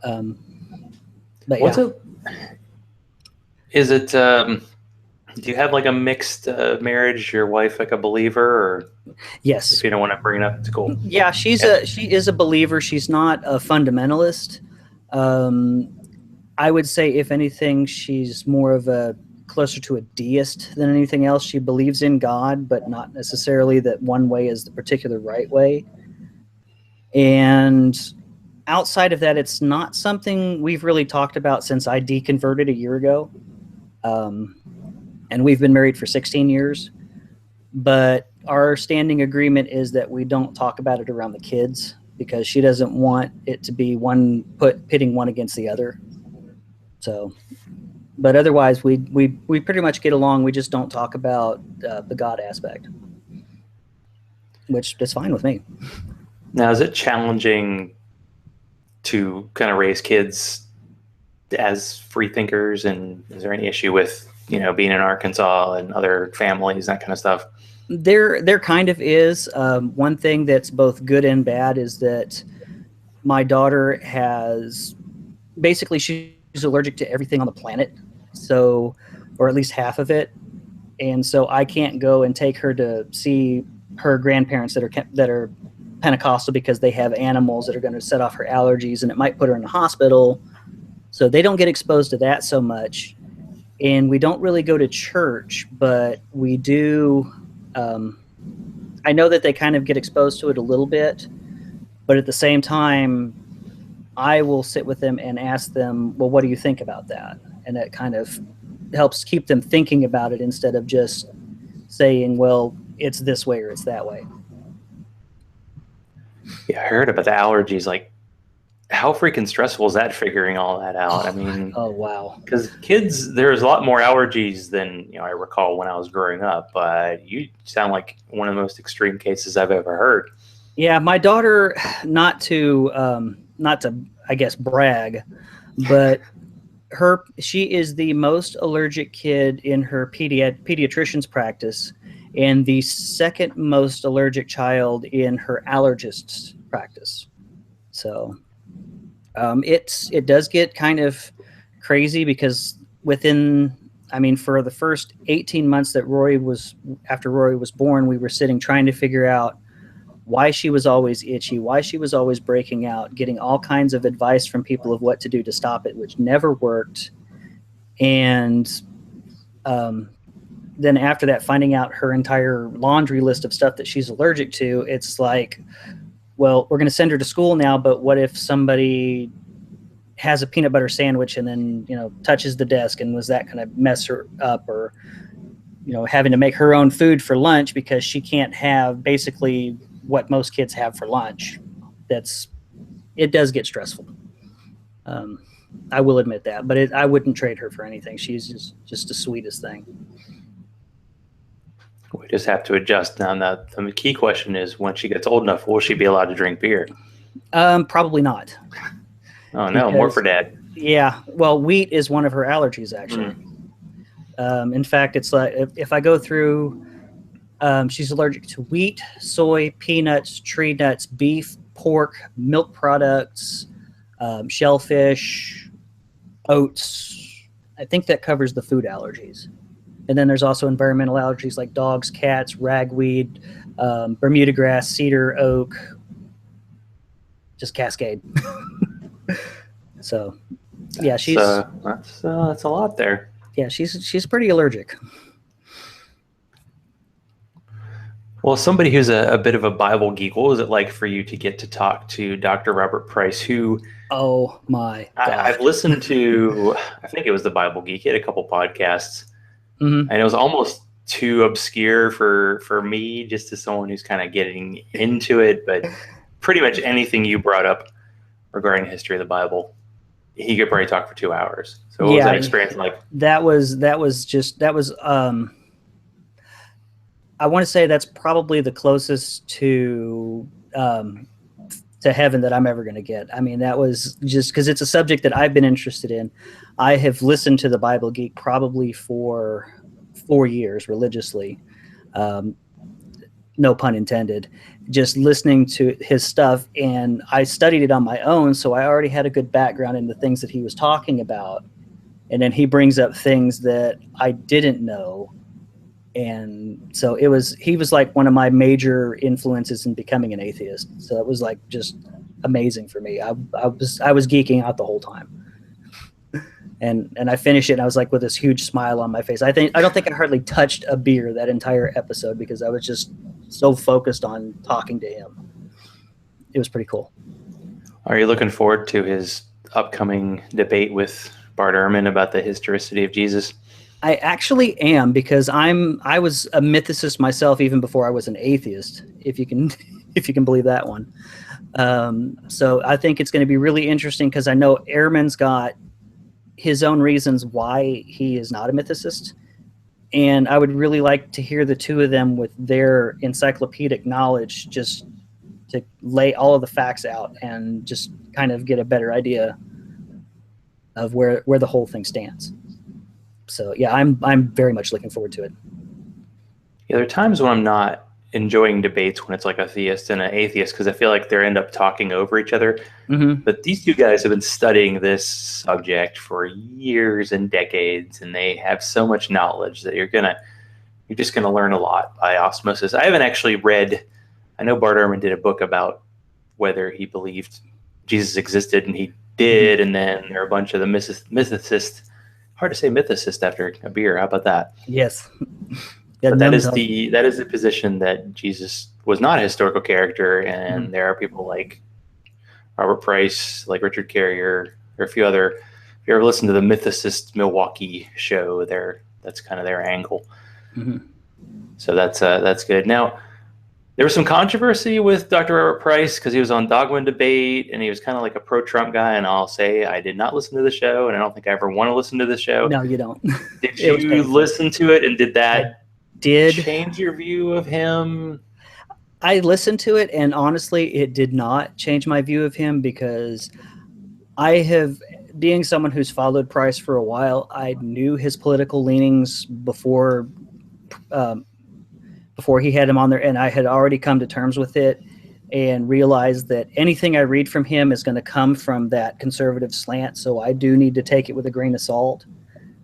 But What's yeah. Is it, do you have like a mixed marriage? Your wife like a believer, or? Yes. If you don't want to bring it up, it's cool. Yeah, she is a believer. She's not a fundamentalist. I would say, if anything, she's more of closer to a deist than anything else. She believes in God, but not necessarily that one way is the particular right way. And outside of that, it's not something we've really talked about since I deconverted a year ago. And we've been married for 16 years. But our standing agreement is that we don't talk about it around the kids, because she doesn't want it to be pitting one against the other. So, but otherwise, we pretty much get along. We just don't talk about the God aspect, which is fine with me. Now, is it challenging to kind of raise kids as free thinkers, and is there any issue with, being in Arkansas and other families, that kind of stuff? There kind of is. One thing that's both good and bad is that my daughter she's allergic to everything on the planet, or at least half of it. And so I can't go and take her to see her grandparents that are Pentecostal, because they have animals that are going to set off her allergies, and it might put her in the hospital. So they don't get exposed to that so much. And we don't really go to church, but we do. I know that they kind of get exposed to it a little bit, but at the same time, I will sit with them and ask them, well, what do you think about that? And that kind of helps keep them thinking about it, instead of just saying, well, it's this way or it's that way. Yeah, I heard about the allergies. Like, how freaking stressful is that figuring all that out? I mean, Oh wow. because kids, there's a lot more allergies than I recall when I was growing up. But you sound like one of the most extreme cases I've ever heard. Yeah, my daughter, not to I guess brag, but she is the most allergic kid in her pediatrician's practice, and the second most allergic child in her allergist's practice. So it does get kind of crazy because for the first 18 months that after Rory was born, we were sitting trying to figure out why she was always itchy, why she was always breaking out, getting all kinds of advice from people of what to do to stop it, which never worked. And then after that, finding out her entire laundry list of stuff that she's allergic to, it's like, well, we're going to send her to school now, but what if somebody has a peanut butter sandwich and then, touches the desk, and was that going to mess her up? Or, having to make her own food for lunch because she can't have basically what most kids have for lunch. It does get stressful. I will admit that, but I wouldn't trade her for anything. She's just the sweetest thing. We just have to adjust. Now, the key question is, when she gets old enough, will she be allowed to drink beer? Probably not. Oh no, more for Dad. Yeah, well, wheat is one of her allergies, actually. In fact, it's like if I go through, she's allergic to wheat, soy, peanuts, tree nuts, beef, pork, milk products, shellfish, oats. I think that covers the food allergies. And then there's also environmental allergies like dogs, cats, ragweed, Bermuda grass, cedar, oak, just cascade. So, yeah, that's a lot there. Yeah, she's pretty allergic. Well, somebody who's a bit of a Bible geek, what was it like for you to get to talk to Dr. Robert Price, who... Oh, my God. I've listened to, I think it was the Bible Geek. He had a couple podcasts, Mm-hmm. and it was almost too obscure for me, just as someone who's kind of getting into it. But pretty much anything you brought up regarding the history of the Bible, he could probably talk for 2 hours. So what was that experience like? That was I want to say that's probably the closest to heaven that I'm ever going to get. I mean, that was just because it's a subject that I've been interested in. I have listened to the Bible Geek probably for 4 years religiously. No pun intended, just listening to his stuff. And I studied it on my own. So I already had a good background in the things that he was talking about. And then he brings up things that I didn't know. And so he was like one of my major influences in becoming an atheist. So it was like just amazing for me. I was geeking out the whole time. And I finished it and I was like with this huge smile on my face. I don't think I hardly touched a beer that entire episode because I was just so focused on talking to him. It was pretty cool. Are you looking forward to his upcoming debate with Bart Ehrman about the historicity of Jesus? I actually am, because I was a mythicist myself even before I was an atheist, if you can believe that one. So I think it's going to be really interesting because I know Ehrman's got his own reasons why he is not a mythicist. And I would really like to hear the two of them with their encyclopedic knowledge just to lay all of the facts out and just kind of get a better idea of where the whole thing stands. So yeah, I'm very much looking forward to it. Yeah, there are times when I'm not enjoying debates when it's like a theist and an atheist, because I feel like they end up talking over each other. Mm-hmm. But these two guys have been studying this subject for years and decades, and they have so much knowledge that you're just gonna learn a lot by osmosis. I haven't actually read. I know Bart Ehrman did a book about whether he believed Jesus existed, and he did. And then there are a bunch of the mythicists. Hard to say mythicist after a beer. How about that? Yes. But that is the position that Jesus was not a historical character, and there are people like Robert Price, like Richard Carrier, or a few other. If you ever listen to the Mythicist Milwaukee show, that's kind of their angle. Mm-hmm. So that's good. Now, There was some controversy with Dr. Robert Price because he was on Dogma and Debate, and he was kind of like a pro-Trump guy. And I'll say I did not listen to the show, and I don't think I ever want to listen to the show. No, you don't. Did you listen to it, and did that did change your view of him? I listened to it, and honestly, it did not change my view of him, because I have, being someone who's followed Price for a while, I knew his political leanings before he had him on there, and I had already come to terms with it and realized that anything I read from him is going to come from that conservative slant, so I do need to take it with a grain of salt.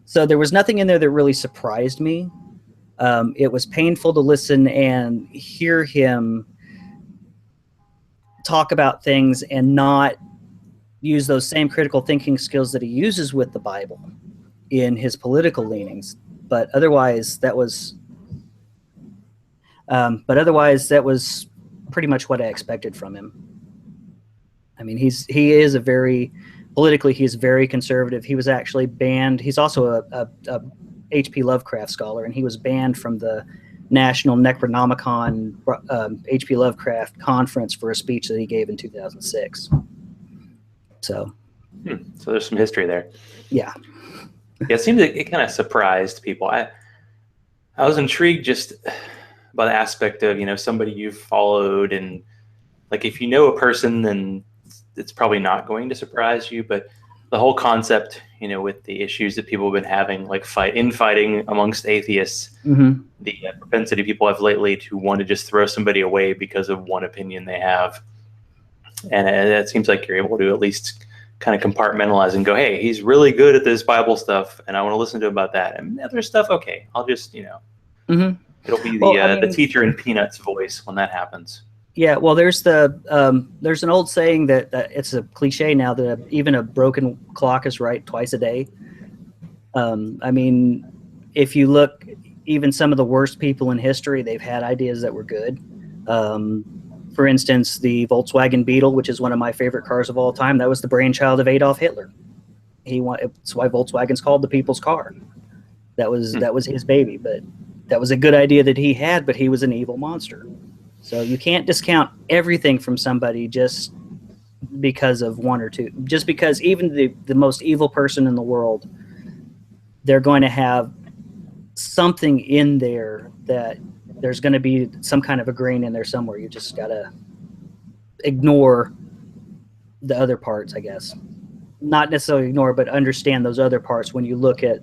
So there was nothing in there that really surprised me. It was painful to listen and hear him talk about things and not use those same critical thinking skills that he uses with the Bible in his political leanings. But otherwise, that was pretty much what I expected from him. I mean, he is politically, he's very conservative. He was actually banned. He's also a H.P. Lovecraft scholar, and he was banned from the National Necronomicon H.P. Lovecraft conference for a speech that he gave in 2006. So there's some history there. Yeah. Yeah, it seemed that it kind of surprised people. I was intrigued just by the aspect of, somebody you've followed, and like if you know a person, then it's probably not going to surprise you. But the whole concept, with the issues that people have been having, like infighting amongst atheists, mm-hmm. the propensity people have lately to want to just throw somebody away because of one opinion they have. And it seems like you're able to at least kind of compartmentalize and go, hey, he's really good at this Bible stuff, and I want to listen to him about that. And the other stuff, okay, I'll just, mm-hmm. It'll be the teacher in Peanuts voice when that happens. Yeah, well, there's an old saying that it's a cliche now that even a broken clock is right twice a day. I mean, if you look, even some of the worst people in history, they've had ideas that were good. For instance, the Volkswagen Beetle, which is one of my favorite cars of all time, that was the brainchild of Adolf Hitler. It's why Volkswagen's called the people's car. That was his baby, but that was a good idea that he had, but he was an evil monster. So you can't discount everything from somebody just because of one or two. Just because even the most evil person in the world, they're going to have something in there that there's going to be some kind of a grain in there somewhere. You just got to ignore the other parts, I guess. Not necessarily ignore, but understand those other parts when you look at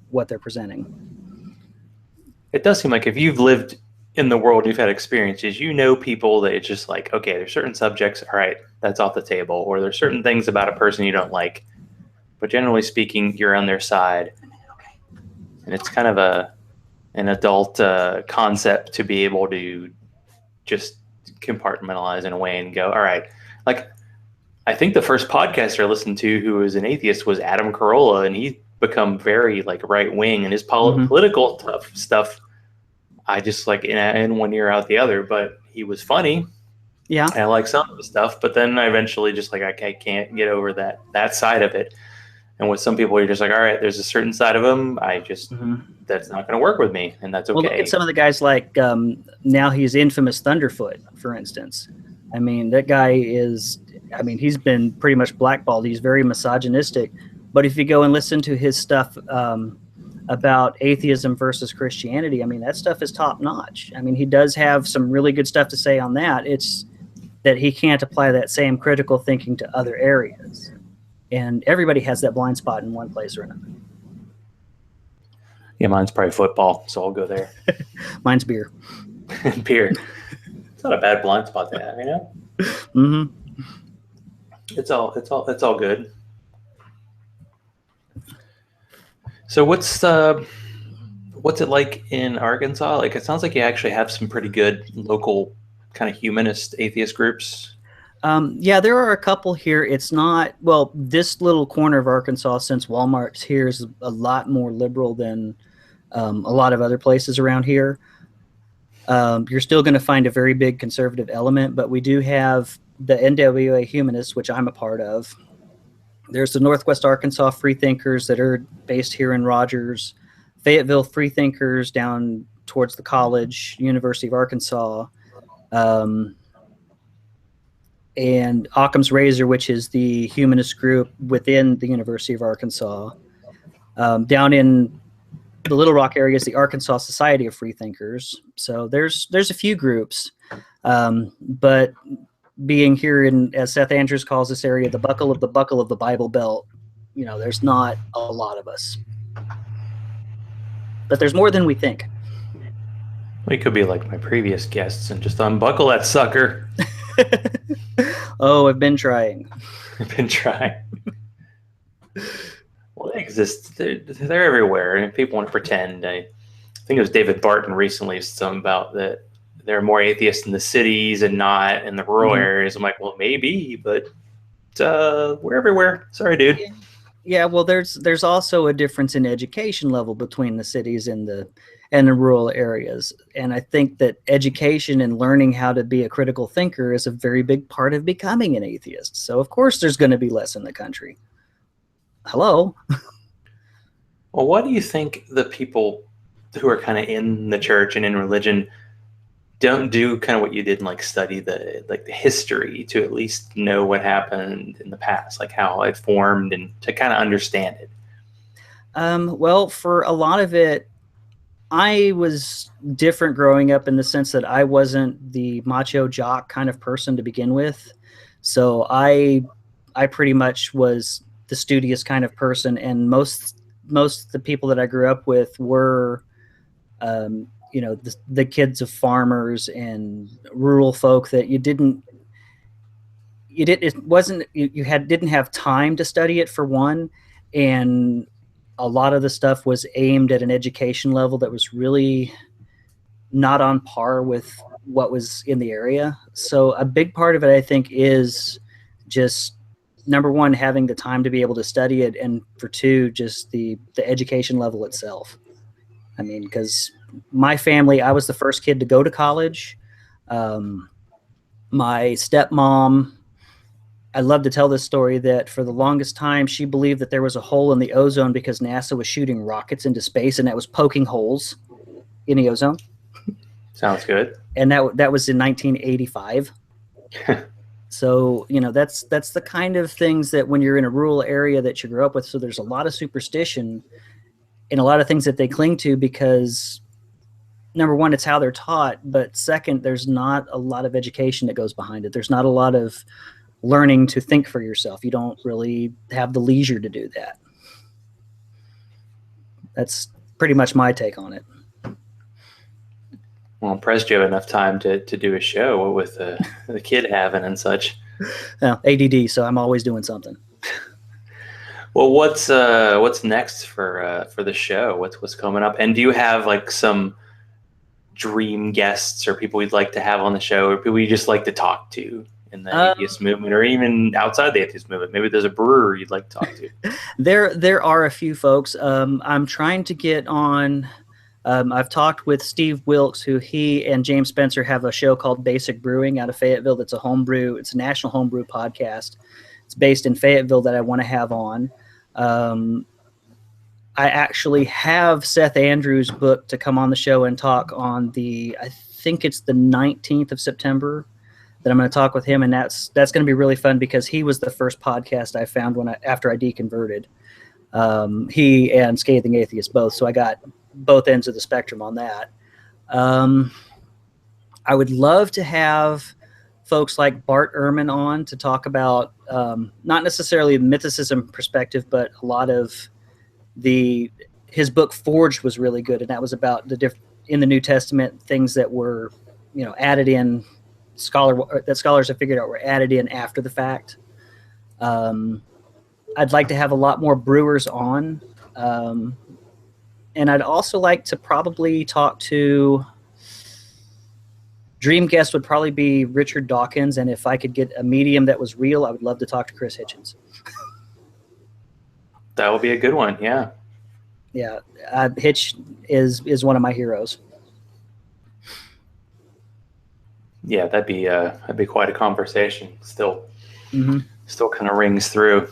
what they're presenting. It does seem like if you've lived in the world, you've had experiences, people that it's just like, okay, there's certain subjects, all right, that's off the table, or there's certain things about a person you don't like, but generally speaking, you're on their side. And it's kind of an adult concept to be able to just compartmentalize in a way and go, all right, like I think the first podcaster I listened to who was an atheist was Adam Carolla, and he become very like right wing, and his political stuff I just like in one ear out the other. But he was funny. Yeah, and I like some of the stuff, but then I eventually just like I can't get over that side of it. And with some people, you're just like, all right, there's a certain side of them I just that's not going to work with me, and that's okay. Well, look at some of the guys like now he's infamous Thunderfoot, for instance. I mean, that guy he's been pretty much blackballed. He's very misogynistic. But if you go and listen to his stuff about atheism versus Christianity, I mean, that stuff is top notch. I mean, he does have some really good stuff to say on that. It's that he can't apply that same critical thinking to other areas. And everybody has that blind spot in one place or another. Yeah, mine's probably football, so I'll go there. Mine's beer. Beer. It's not a bad blind spot to have, Mm-hmm. It's all good. So what's it like in Arkansas? Like, it sounds like you actually have some pretty good local kind of humanist atheist groups. Yeah, there are a couple here. It's not, well, this little corner of Arkansas, since Walmart's here, is a lot more liberal than a lot of other places around here. You're still going to find a very big conservative element, but we do have the NWA Humanists, which I'm a part of. There's the Northwest Arkansas Freethinkers that are based here in Rogers, Fayetteville Freethinkers down towards the college, University of Arkansas. And Occam's Razor, which is the humanist group within the University of Arkansas. Down in the Little Rock area is the Arkansas Society of Freethinkers. So there's a few groups, but being here in, as Seth Andrews calls this area, the buckle of the Bible Belt, there's not a lot of us, but there's more than we think. We could be like my previous guests and just unbuckle that sucker. Oh, I've been trying. I've been trying. Well, they exist. They're everywhere, and people want to pretend. I think it was David Barton recently said something about that there are more atheists in the cities and not in the rural areas. I'm like, well, maybe, but we're everywhere. Sorry, dude. Yeah, well, there's also a difference in education level between the cities and the rural areas. And I think that education and learning how to be a critical thinker is a very big part of becoming an atheist. So, of course, there's going to be less in the country. Hello? Well, what do you think the people who are kind of in the church and in religion don't do kind of what you did and like study the history to at least know what happened in the past, like how it formed and to kind of understand it? Well, for a lot of it, I was different growing up in the sense that I wasn't the macho jock kind of person to begin with. So I pretty much was the studious kind of person, and most of the people that I grew up with were the kids of farmers and rural folk that you didn't have time to study it, for one, and a lot of the stuff was aimed at an education level that was really not on par with what was in the area. So a big part of it, I think, is just, number one, having the time to be able to study it, and for two, just the education level itself. I mean, because my family, I was the first kid to go to college. My stepmom, I love to tell this story, that for the longest time she believed that there was a hole in the ozone because NASA was shooting rockets into space, and that was poking holes in the ozone. Sounds good. And that was in 1985. So, that's the kind of things that when you're in a rural area that you grew up with. So there's a lot of superstition and a lot of things that they cling to because, number one, it's how they're taught. But second, there's not a lot of education that goes behind it. There's not a lot of learning to think for yourself. You don't really have the leisure to do that. That's pretty much my take on it. Well, I'm impressed you have enough time to do a show with the kid having and such. ADD, so I'm always doing something. Well, what's next for the show? What's coming up? And do you have like some dream guests or people you'd like to have on the show, or people you just like to talk to in the atheist movement, or even outside the atheist movement? Maybe there's a brewer you'd like to talk to. There are a few folks. I'm trying to get on. I've talked with Steve Wilkes, who he and James Spencer have a show called Basic Brewing out of Fayetteville. That's a homebrew. It's a national homebrew podcast. It's based in Fayetteville that I want to have on. I actually have Seth Andrews booked to come on the show and talk on I think it's the 19th of September that I'm going to talk with him. And that's going to be really fun because he was the first podcast I found after I deconverted. He and Scathing Atheist both. So I got both ends of the spectrum on that. I would love to have folks like Bart Ehrman on to talk about not necessarily the mythicism perspective, but a lot of his book Forged was really good, and that was about in the New Testament things that were added in that scholars have figured out were added in after the fact. I'd like to have a lot more brewers on. And I'd also like to probably talk to, dream guest would probably be Richard Dawkins. And if I could get a medium that was real, I would love to talk to Chris Hitchens. That would be a good one. Yeah. Yeah. Hitch is one of my heroes. Yeah. That'd be quite a conversation. Still kind of rings through.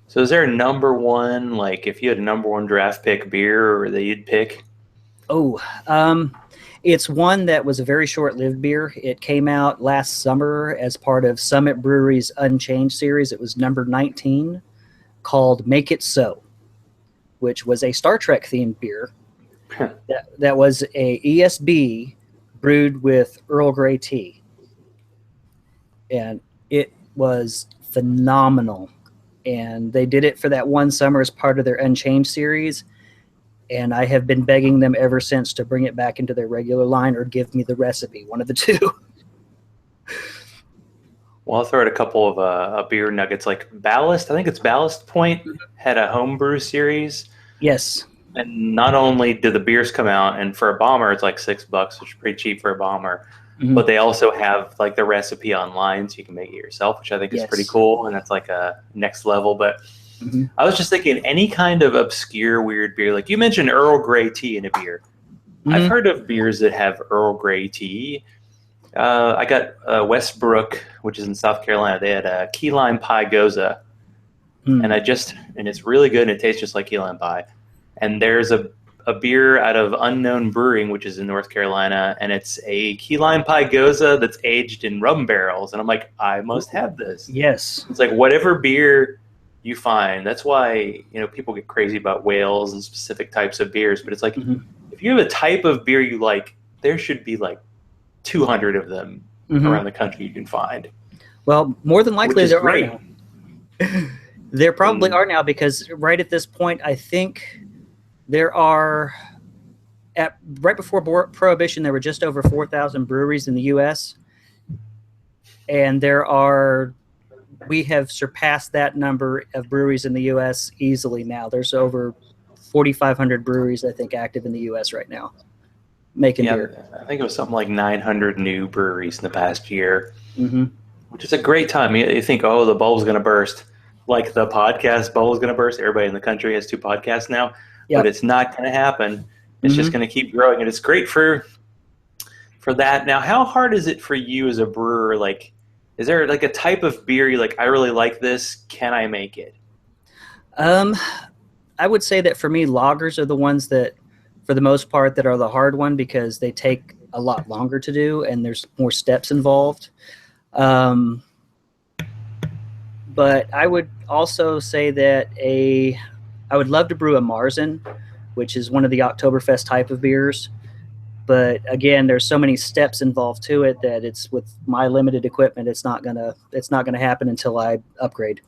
So is there a number one, like if you had a number one draft pick beer or that you'd pick? Oh, It's one that was a very short-lived beer. It came out last summer as part of Summit Brewery's Unchanged series. It was number 19, called Make It So, which was a Star Trek themed beer. that was a ESB brewed with Earl Grey tea. And it was phenomenal. And they did it for that one summer as part of their Unchanged series. And I have been begging them ever since to bring it back into their regular line or give me the recipe, one of the two. Well, I'll throw out a couple of beer nuggets, like Ballast. I think it's Ballast Point had a homebrew series. Yes. And not only did the beers come out, and for a bomber, it's like $6, which is pretty cheap for a bomber. Mm-hmm. But they also have like the recipe online, so you can make it yourself, which I think is pretty cool. And that's like a next level. But I was just thinking, any kind of obscure, weird beer, like you mentioned Earl Grey tea in a beer. I've heard of beers that have Earl Grey tea. I got Westbrook, which is in South Carolina. They had a key lime pie goza, and it's really good, and it tastes just like key lime pie. And there's a beer out of Unknown Brewing, which is in North Carolina, and it's a key lime pie goza that's aged in rum barrels. And I'm like, I must have this. Yes. It's like whatever beer you find. That's why, people get crazy about whales and specific types of beers. But it's like, if you have a type of beer you like, there should be like 200 of them around the country you can find. Well, more than likely there great. are now. There probably are now, because right at this point, I think there are, right before Prohibition, there were just over 4,000 breweries in the U.S. And we have surpassed that number of breweries in the U.S. easily now. There's over 4,500 breweries, I think, active in the U.S. right now making beer. I think it was something like 900 new breweries in the past year, which is a great time. You think, oh, the bubble's going to burst. Like the podcast bubble's going to burst. Everybody in the country has 2 podcasts now. Yep. But it's not going to happen. It's just going to keep growing, and it's great for that. Now, how hard is it for you as a brewer? Like, is there like a type of beer you like, I really like this, can I make it? I would say that for me, lagers are the ones that, for the most part, that are the hard one, because they take a lot longer to do and there's more steps involved. But I would also say that I would love to brew a Marzen, which is one of the Oktoberfest type of beers. But again, there's so many steps involved to it that it's, with my limited equipment, it's not gonna happen until I upgrade.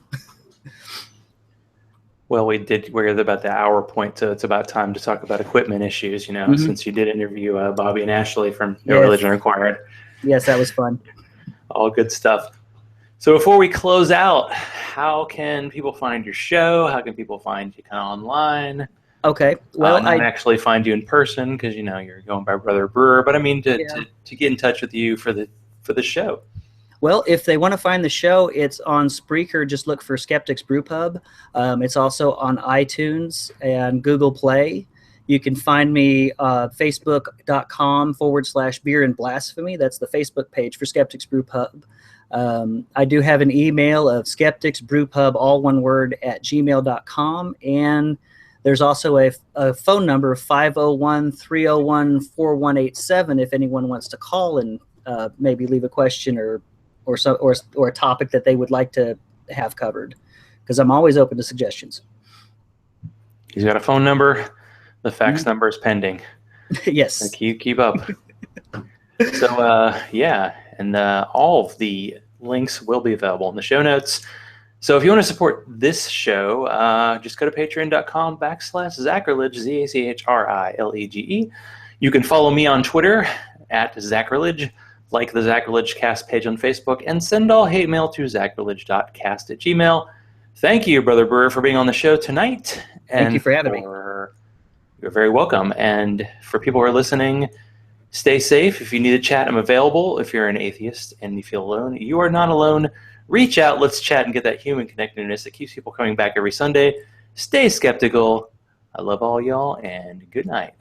Well, we're at about the hour point, so it's about time to talk about equipment issues, since you did interview Bobby and Ashley from No Religion Required. Yes, that was fun. All good stuff. So before we close out, how can people find your show? How can people find you kind of online? Okay. Well, I actually find you in person, because you're going by Brother Brewer. But I mean, to get in touch with you for the show. Well, if they want to find the show, it's on Spreaker. Just look for Skeptic's Brewpub. It's also on iTunes and Google Play. You can find me facebook.com/beer and blasphemy. That's the Facebook page for Skeptic's Brewpub. I do have an email of skepticsbrewpub, all one word, @gmail.com. And there's also a phone number of 501-301-4187 if anyone wants to call and maybe leave a question or a topic that they would like to have covered, because I'm always open to suggestions. He's got a phone number. The fax number is pending. Yes. So keep up. So, and all of the links will be available in the show notes. So if you want to support this show, just go to patreon.com/Zachrilege, ZACHRILEGE. You can follow me on Twitter @Zachrilege, like the Zachrilege Cast page on Facebook, and send all hate mail to zachrilege.cast@gmail.com. Thank you, Brother Brewer, for being on the show tonight. Thank you for having me. You're very welcome. And for people who are listening, stay safe. If you need a chat, I'm available. If you're an atheist and you feel alone, you are not alone. Reach out, let's chat, and get that human connectedness that keeps people coming back every Sunday. Stay skeptical. I love all y'all, and good night.